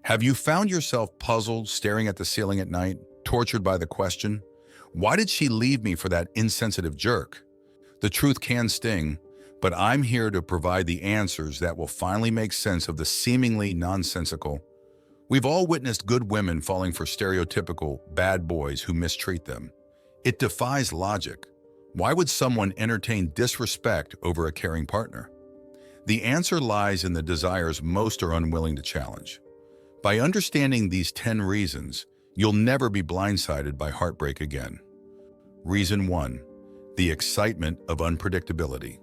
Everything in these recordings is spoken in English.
Have you found yourself puzzled, staring at the ceiling at night, tortured by the question, why did she leave me for that insensitive jerk? The truth can sting, but I'm here to provide the answers that will finally make sense of the seemingly nonsensical. We've all witnessed good women falling for stereotypical bad boys who mistreat them. It defies logic. Why would someone entertain disrespect over a caring partner? The answer lies in the desires most are unwilling to challenge. By understanding these 10 reasons, you'll never be blindsided by heartbreak again. Reason 1. The excitement of unpredictability.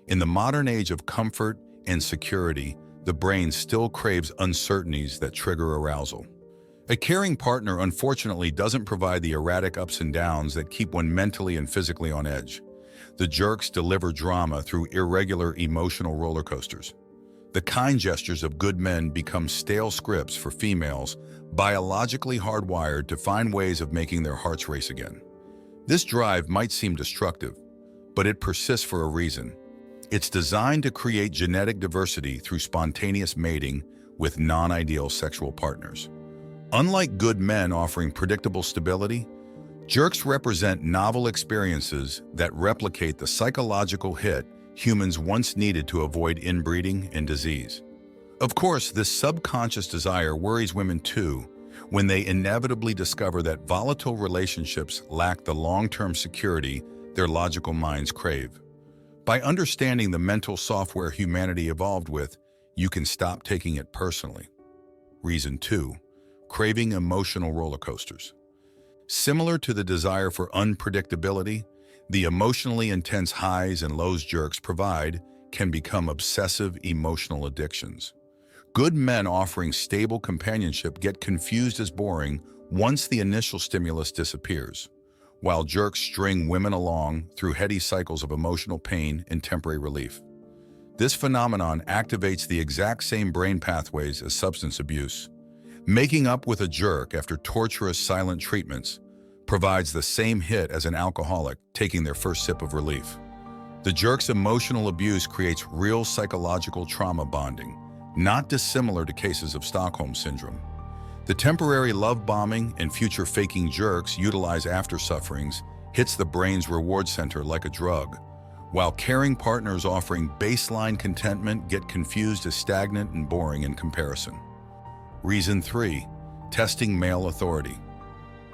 In the modern age of comfort and security, the brain still craves uncertainties that trigger arousal. A caring partner, unfortunately, doesn't provide the erratic ups and downs that keep one mentally and physically on edge. The jerks deliver drama through irregular emotional roller coasters. The kind gestures of good men become stale scripts for females, biologically hardwired to find ways of making their hearts race again. This drive might seem destructive, but it persists for a reason. It's designed to create genetic diversity through spontaneous mating with non-ideal sexual partners. Unlike good men offering predictable stability, jerks represent novel experiences that replicate the psychological hit humans once needed to avoid inbreeding and disease. Of course, this subconscious desire worries women too, when they inevitably discover that volatile relationships lack the long-term security their logical minds crave. By understanding the mental software humanity evolved with, you can stop taking it personally. Reason 2. Craving emotional roller coasters. Similar to the desire for unpredictability, the emotionally intense highs and lows jerks provide can become obsessive emotional addictions. Good men offering stable companionship get confused as boring once the initial stimulus disappears, while jerks string women along through heady cycles of emotional pain and temporary relief. This phenomenon activates the exact same brain pathways as substance abuse. Making up with a jerk after torturous silent treatments provides the same hit as an alcoholic taking their first sip of relief. The jerk's emotional abuse creates real psychological trauma bonding, not dissimilar to cases of Stockholm Syndrome. The temporary love bombing and future faking jerks utilize after sufferings hits the brain's reward center like a drug, while caring partners offering baseline contentment get confused as stagnant and boring in comparison. Reason 3. Testing male authority.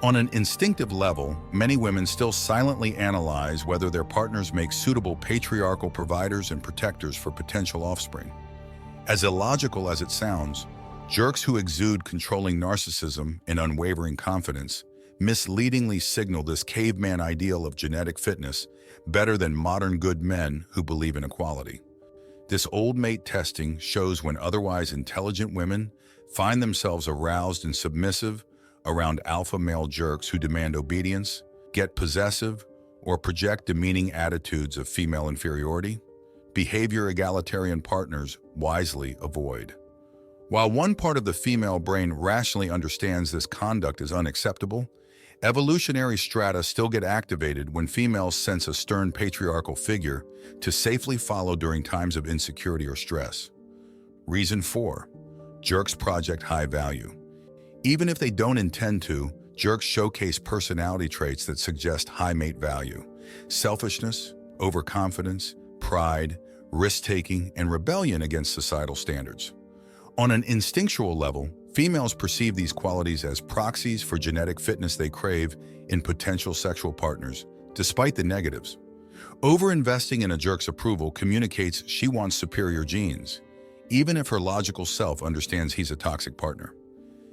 On an instinctive level, many women still silently analyze whether their partners make suitable patriarchal providers and protectors for potential offspring. As illogical as it sounds, jerks who exude controlling narcissism and unwavering confidence misleadingly signal this caveman ideal of genetic fitness better than modern good men who believe in equality. This old mate testing shows when otherwise intelligent women find themselves aroused and submissive around alpha male jerks who demand obedience, get possessive, or project demeaning attitudes of female inferiority. Behavior egalitarian partners wisely avoid. While one part of the female brain rationally understands this conduct is unacceptable, evolutionary strata still get activated when females sense a stern patriarchal figure to safely follow during times of insecurity or stress. Reason 4. Jerks project high value. Even if they don't intend to, jerks showcase personality traits that suggest high mate value: selfishness, overconfidence, pride, risk-taking, and rebellion against societal standards. On an instinctual level, females perceive these qualities as proxies for genetic fitness they crave in potential sexual partners, despite the negatives. Over-investing in a jerk's approval communicates she wants superior genes, even if her logical self understands he's a toxic partner.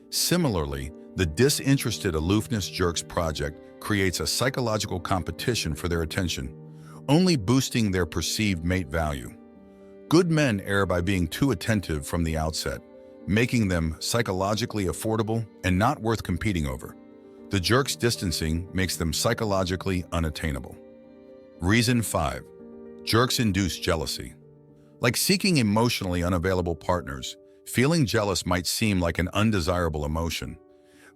Similarly, the disinterested aloofness jerks project creates a psychological competition for their attention, only boosting their perceived mate value. Good men err by being too attentive from the outset, making them psychologically affordable and not worth competing over. The jerk's distancing makes them psychologically unattainable. Reason 5. Jerks induce jealousy. Like seeking emotionally unavailable partners, feeling jealous might seem like an undesirable emotion,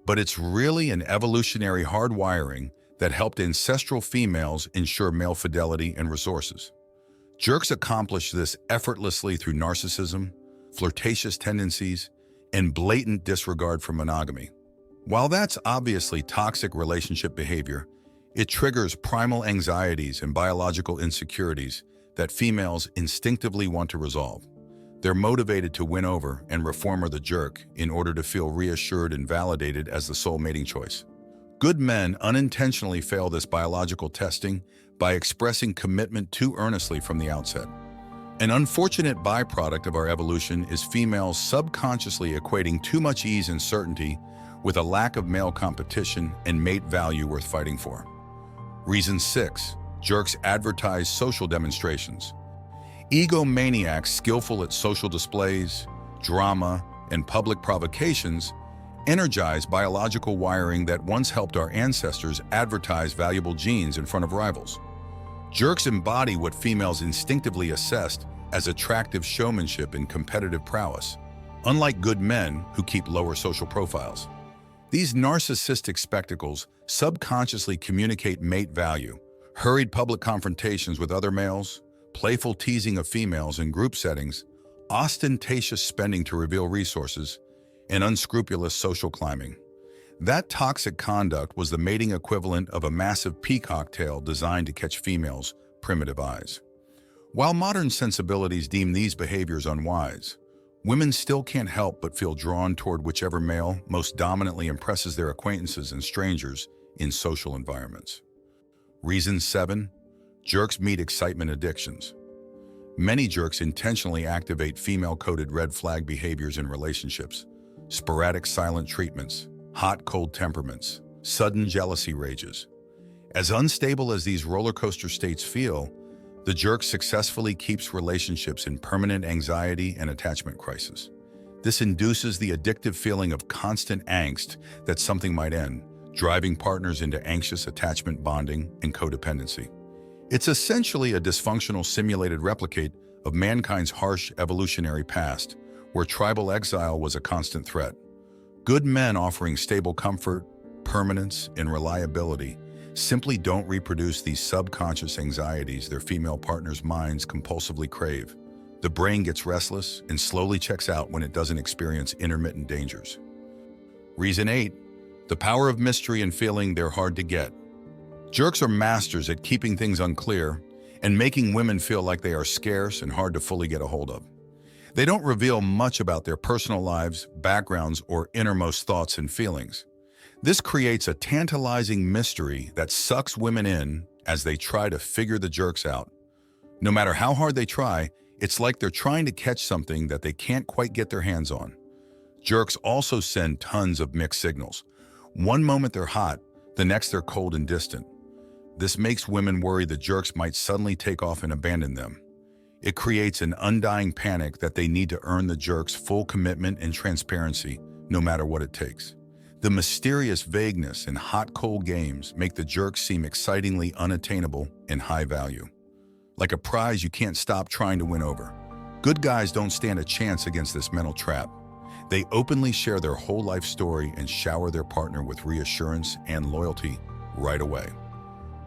but it's really an evolutionary hardwiring that helped ancestral females ensure male fidelity and resources. Jerks accomplish this effortlessly through narcissism, flirtatious tendencies, and blatant disregard for monogamy. While that's obviously toxic relationship behavior, it triggers primal anxieties and biological insecurities that females instinctively want to resolve. They're motivated to win over and reform the jerk in order to feel reassured and validated as the sole mating choice. Good men unintentionally fail this biological testing by expressing commitment too earnestly from the outset. An unfortunate byproduct of our evolution is females subconsciously equating too much ease and certainty with a lack of male competition and mate value worth fighting for. Reason 6. Jerks advertise social demonstrations. Egomaniacs skillful at social displays, drama, and public provocations energize biological wiring that once helped our ancestors advertise valuable genes in front of rivals. Jerks embody what females instinctively assessed as attractive showmanship and competitive prowess, unlike good men who keep lower social profiles. These narcissistic spectacles subconsciously communicate mate value, hurried public confrontations with other males, playful teasing of females in group settings, ostentatious spending to reveal resources, and unscrupulous social climbing. That toxic conduct was the mating equivalent of a massive peacock tail designed to catch females' primitive eyes. While modern sensibilities deem these behaviors unwise, women still can't help but feel drawn toward whichever male most dominantly impresses their acquaintances and strangers in social environments. Reason 7. Jerks meet excitement addictions. Many jerks intentionally activate female-coded red flag behaviors in relationships: sporadic silent treatments, hot-cold temperaments, sudden jealousy rages. As unstable as these roller coaster states feel, the jerk successfully keeps relationships in permanent anxiety and attachment crisis. This induces the addictive feeling of constant angst that something might end, driving partners into anxious attachment bonding and codependency. It's essentially a dysfunctional simulated replicate of mankind's harsh evolutionary past, where tribal exile was a constant threat. Good men offering stable comfort, permanence, and reliability simply don't reproduce these subconscious anxieties their female partners' minds compulsively crave. The brain gets restless and slowly checks out when it doesn't experience intermittent dangers. Reason 8. The power of mystery and feeling they're hard to get. Jerks are masters at keeping things unclear and making women feel like they are scarce and hard to fully get a hold of. They don't reveal much about their personal lives, backgrounds, or innermost thoughts and feelings. This creates a tantalizing mystery that sucks women in as they try to figure the jerks out. No matter how hard they try, it's like they're trying to catch something that they can't quite get their hands on. Jerks also send tons of mixed signals. One moment they're hot, the next they're cold and distant. This makes women worry the jerks might suddenly take off and abandon them. It creates an undying panic that they need to earn the jerk's full commitment and transparency, no matter what it takes. The mysterious vagueness and hot-cold games make the jerk seem excitingly unattainable and high value. Like a prize you can't stop trying to win over. Good guys don't stand a chance against this mental trap. They openly share their whole life story and shower their partner with reassurance and loyalty right away.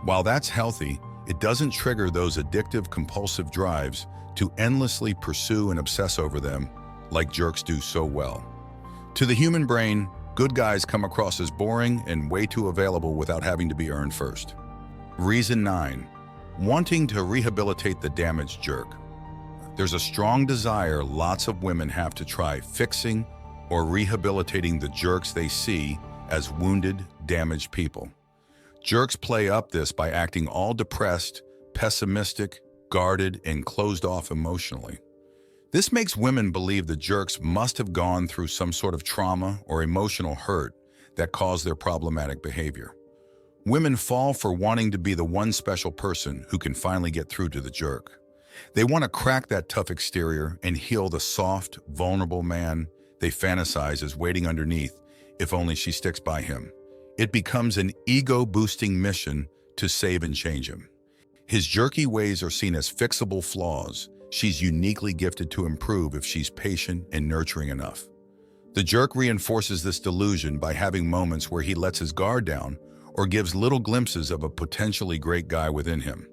While that's healthy, it doesn't trigger those addictive, compulsive drives to endlessly pursue and obsess over them like jerks do so well. To the human brain, good guys come across as boring and way too available without having to be earned first. Reason 9. Wanting to rehabilitate the damaged jerk. There's a strong desire lots of women have to try fixing or rehabilitating the jerks they see as wounded, damaged people. Jerks play up this by acting all depressed, pessimistic, guarded, and closed off emotionally. This makes women believe the jerks must have gone through some sort of trauma or emotional hurt that caused their problematic behavior. Women fall for wanting to be the one special person who can finally get through to the jerk. They want to crack that tough exterior and heal the soft, vulnerable man they fantasize is waiting underneath if only she sticks by him. It becomes an ego-boosting mission to save and change him. His jerky ways are seen as fixable flaws she's uniquely gifted to improve if she's patient and nurturing enough. The jerk reinforces this delusion by having moments where he lets his guard down or gives little glimpses of a potentially great guy within him.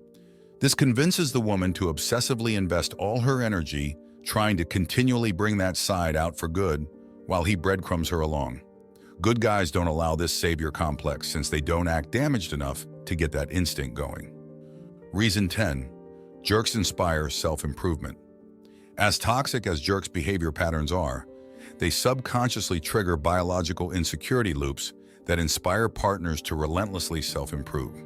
This convinces the woman to obsessively invest all her energy trying to continually bring that side out for good, while he breadcrumbs her along. Good guys don't allow this savior complex since they don't act damaged enough to get that instinct going. Reason 10. Jerks inspire self-improvement. As toxic as jerks' behavior patterns are, they subconsciously trigger biological insecurity loops that inspire partners to relentlessly self-improve.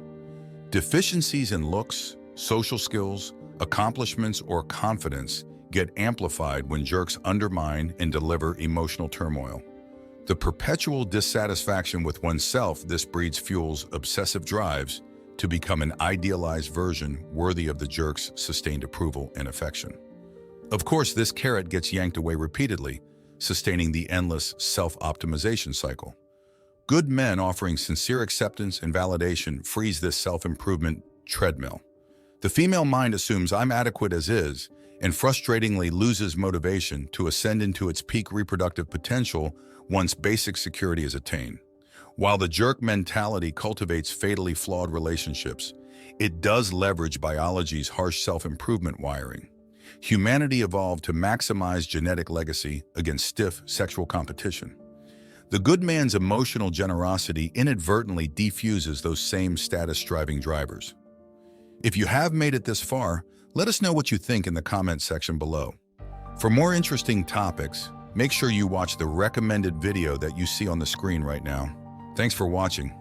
Deficiencies in looks, social skills, accomplishments, or confidence get amplified when jerks undermine and deliver emotional turmoil. The perpetual dissatisfaction with oneself this breeds fuels obsessive drives to become an idealized version worthy of the jerk's sustained approval and affection. Of course, this carrot gets yanked away repeatedly, sustaining the endless self-optimization cycle. Good men offering sincere acceptance and validation frees this self-improvement treadmill. The female mind assumes I'm adequate as is and frustratingly loses motivation to ascend into its peak reproductive potential once basic security is attained. While the jerk mentality cultivates fatally flawed relationships, it does leverage biology's harsh self-improvement wiring. Humanity evolved to maximize genetic legacy against stiff sexual competition. The good man's emotional generosity inadvertently defuses those same status-striving drivers. If you have made it this far, let us know what you think in the comment section below. For more interesting topics, make sure you watch the recommended video that you see on the screen right now. Thanks for watching.